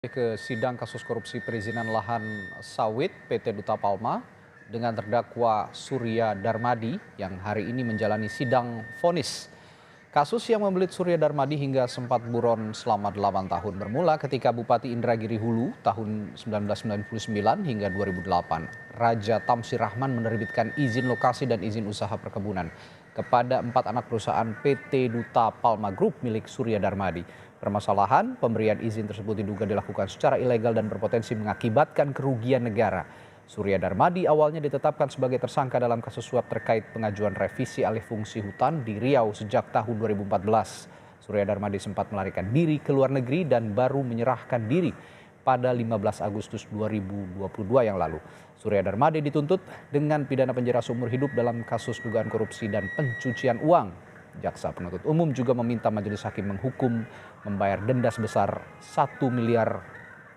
Ke sidang kasus korupsi perizinan lahan sawit PT Duta Palma dengan terdakwa Surya Darmadi yang hari ini menjalani sidang vonis. Kasus yang membelit Surya Darmadi hingga sempat buron selama 8 tahun bermula ketika Bupati Indragiri Hulu tahun 1999 hingga 2008. Raja Tamsir Rahman menerbitkan izin lokasi dan izin usaha perkebunan kepada 4 anak perusahaan PT Duta Palma Group milik Surya Darmadi. Permasalahan pemberian izin tersebut diduga dilakukan secara ilegal dan berpotensi mengakibatkan kerugian negara. Surya Darmadi awalnya ditetapkan sebagai tersangka dalam kasus suap terkait pengajuan revisi alih fungsi hutan di Riau sejak tahun 2014. Surya Darmadi sempat melarikan diri ke luar negeri dan baru menyerahkan diri pada 15 Agustus 2022 yang lalu. Surya Darmadi dituntut dengan pidana penjara seumur hidup dalam kasus dugaan korupsi dan pencucian uang. Jaksa penuntut umum juga meminta majelis hakim menghukum membayar denda sebesar 1 miliar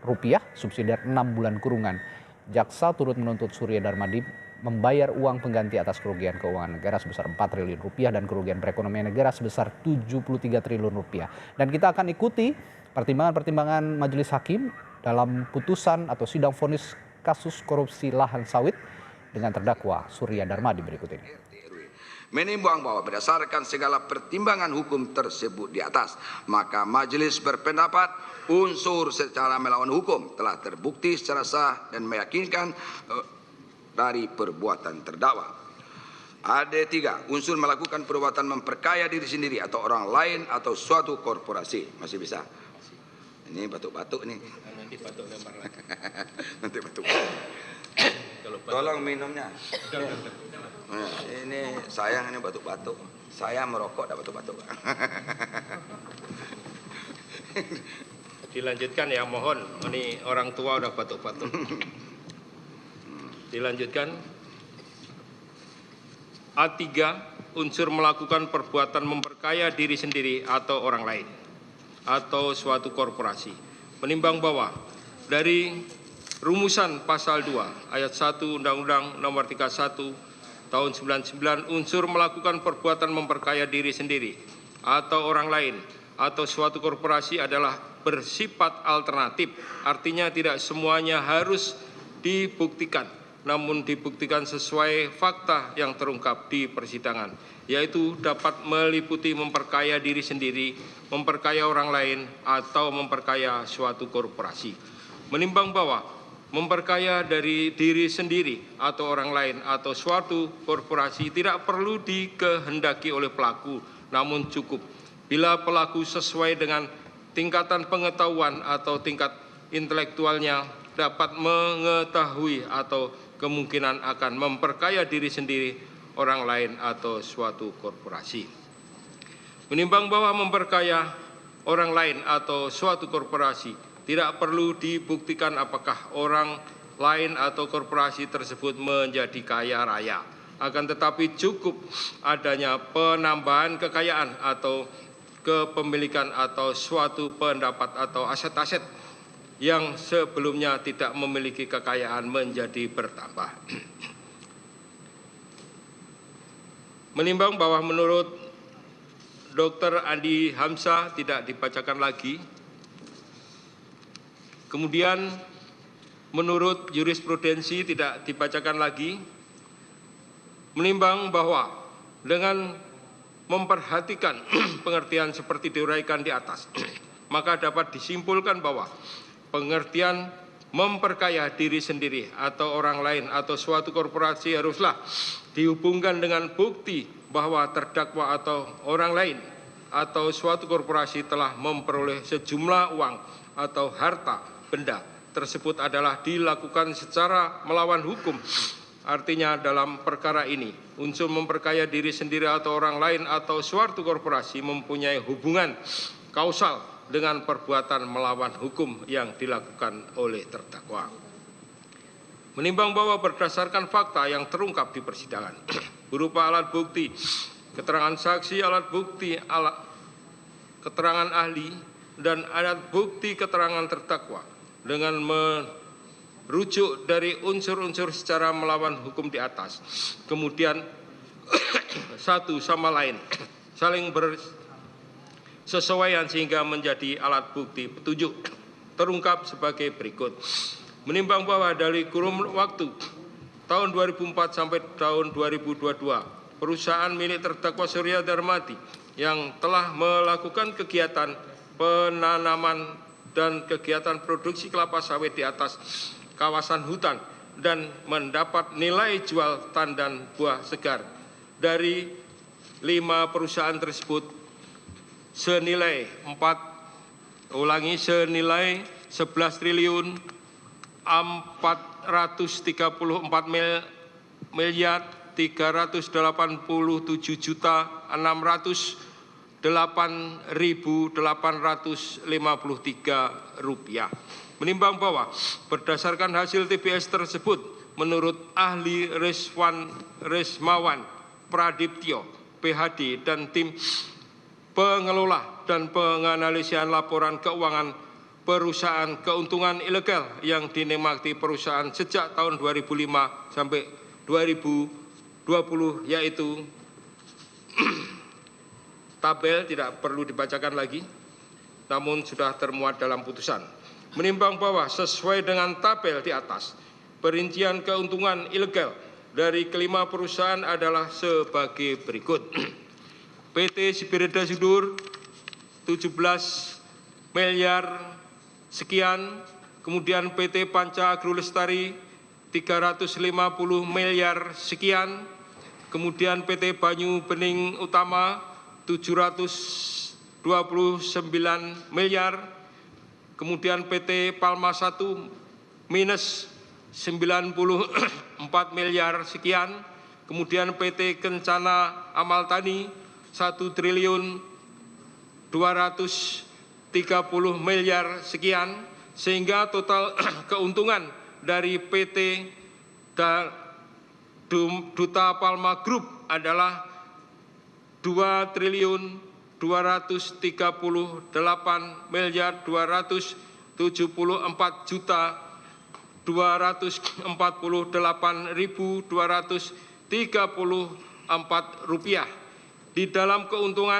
rupiah subsidiar 6 bulan kurungan. Jaksa turut menuntut Surya Darmadi membayar uang pengganti atas kerugian keuangan negara sebesar 4 triliun rupiah dan kerugian perekonomian negara sebesar 73 triliun rupiah. Dan kita akan ikuti pertimbangan-pertimbangan majelis hakim dalam putusan atau sidang vonis kasus korupsi lahan sawit dengan terdakwa Surya Darmadi berikut ini. Menimbang bahwa berdasarkan segala pertimbangan hukum tersebut di atas, maka majelis berpendapat unsur secara melawan hukum telah terbukti secara sah dan meyakinkan dari perbuatan terdakwa. Ada 3, unsur melakukan perbuatan memperkaya diri sendiri atau orang lain atau suatu korporasi. Masih bisa? Ini batuk-batuk nih. Nanti batuk lempar lagi. Nanti batuk. Tolong minumnya. Nah, ini sayang ini batuk-batuk. Saya merokok dan batuk-batuk. Dilanjutkan ya, mohon. Ini orang tua udah batuk-batuk. Dilanjutkan. A3, unsur melakukan perbuatan memperkaya diri sendiri atau orang lain atau suatu korporasi. Menimbang bahwa dari rumusan pasal 2 ayat 1 Undang-Undang Nomor 31 tahun 99, unsur melakukan perbuatan memperkaya diri sendiri atau orang lain atau suatu korporasi adalah bersifat alternatif. Artinya tidak semuanya harus dibuktikan, namun dibuktikan sesuai fakta yang terungkap di persidangan, yaitu dapat meliputi memperkaya diri sendiri, memperkaya orang lain, atau memperkaya suatu korporasi. Menimbang bahwa memperkaya dari diri sendiri atau orang lain atau suatu korporasi tidak perlu dikehendaki oleh pelaku, namun cukup bila pelaku sesuai dengan tingkatan pengetahuan atau tingkat intelektualnya dapat mengetahui atau kemungkinan akan memperkaya diri sendiri, orang lain atau suatu korporasi. Menimbang bahwa memperkaya orang lain atau suatu korporasi tidak perlu dibuktikan apakah orang lain atau korporasi tersebut menjadi kaya raya. Akan tetapi cukup adanya penambahan kekayaan atau kepemilikan atau suatu pendapat atau aset-aset yang sebelumnya tidak memiliki kekayaan menjadi bertambah. Menimbang bahwa menurut Dr. Andi Hamzah tidak dibacakan lagi. Kemudian menurut jurisprudensi tidak dibacakan lagi. Menimbang bahwa dengan memperhatikan pengertian seperti diuraikan di atas, maka dapat disimpulkan bahwa pengertian memperkaya diri sendiri atau orang lain atau suatu korporasi haruslah dihubungkan dengan bukti bahwa terdakwa atau orang lain atau suatu korporasi telah memperoleh sejumlah uang atau harta benda tersebut adalah dilakukan secara melawan hukum. Artinya dalam perkara ini unsur memperkaya diri sendiri atau orang lain atau suatu korporasi mempunyai hubungan kausal dengan perbuatan melawan hukum yang dilakukan oleh terdakwa. Menimbang bahwa berdasarkan fakta yang terungkap di persidangan berupa alat bukti, keterangan saksi, alat bukti, keterangan ahli, dan alat bukti keterangan terdakwa dengan merujuk dari unsur-unsur secara melawan hukum di atas, kemudian satu sama lain saling bersesuaian sehingga menjadi alat bukti petunjuk terungkap sebagai berikut. Menimbang bahwa dari kurun waktu tahun 2004 sampai tahun 2022, perusahaan milik terdakwa Surya Darmadi yang telah melakukan kegiatan penanaman dan kegiatan produksi kelapa sawit di atas kawasan hutan dan mendapat nilai jual tandan buah segar dari 5 perusahaan tersebut senilai 11 triliun 434 miliar 387 juta 608.853 rupiah. Menimbang bahwa berdasarkan hasil TBS tersebut, menurut ahli Resmawan Pradiptyo, PhD, dan tim pengelola dan penganalisian laporan keuangan perusahaan keuntungan ilegal yang dinikmati perusahaan sejak tahun 2005 sampai 2020, yaitu tabel tidak perlu dibacakan lagi, namun sudah termuat dalam putusan. Menimbang bahwa sesuai dengan tabel di atas, perincian keuntungan ilegal dari kelima perusahaan adalah sebagai berikut. PT Sibireda Sudur 17 miliar sekian, kemudian PT Panca Agro Lestari 350 miliar sekian, kemudian PT Banyu Bening Utama 729 miliar, kemudian PT Palma 1 minus 94 miliar sekian, kemudian PT Kencana Amal Tani 1 triliun 230 miliar sekian, sehingga total keuntungan dari PT Duta Palma Group adalah 2 triliun 238 miliar 274 juta 248.234 rupiah. Di dalam keuntungan